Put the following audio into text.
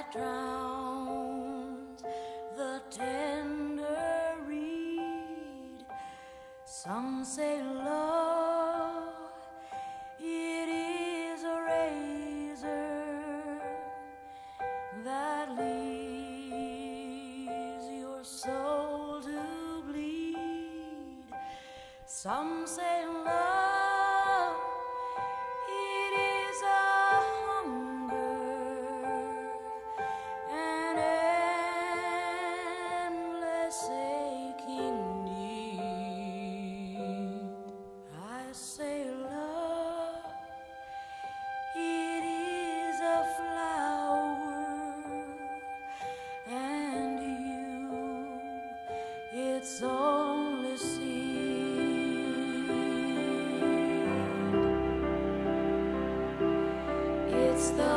that drowns the tender reed. Some say love, it is a razor that leaves your soul to bleed. Some say love, it is a hunger, an endless aching need. I say love, it is a flower, and you, it's only seed. It's the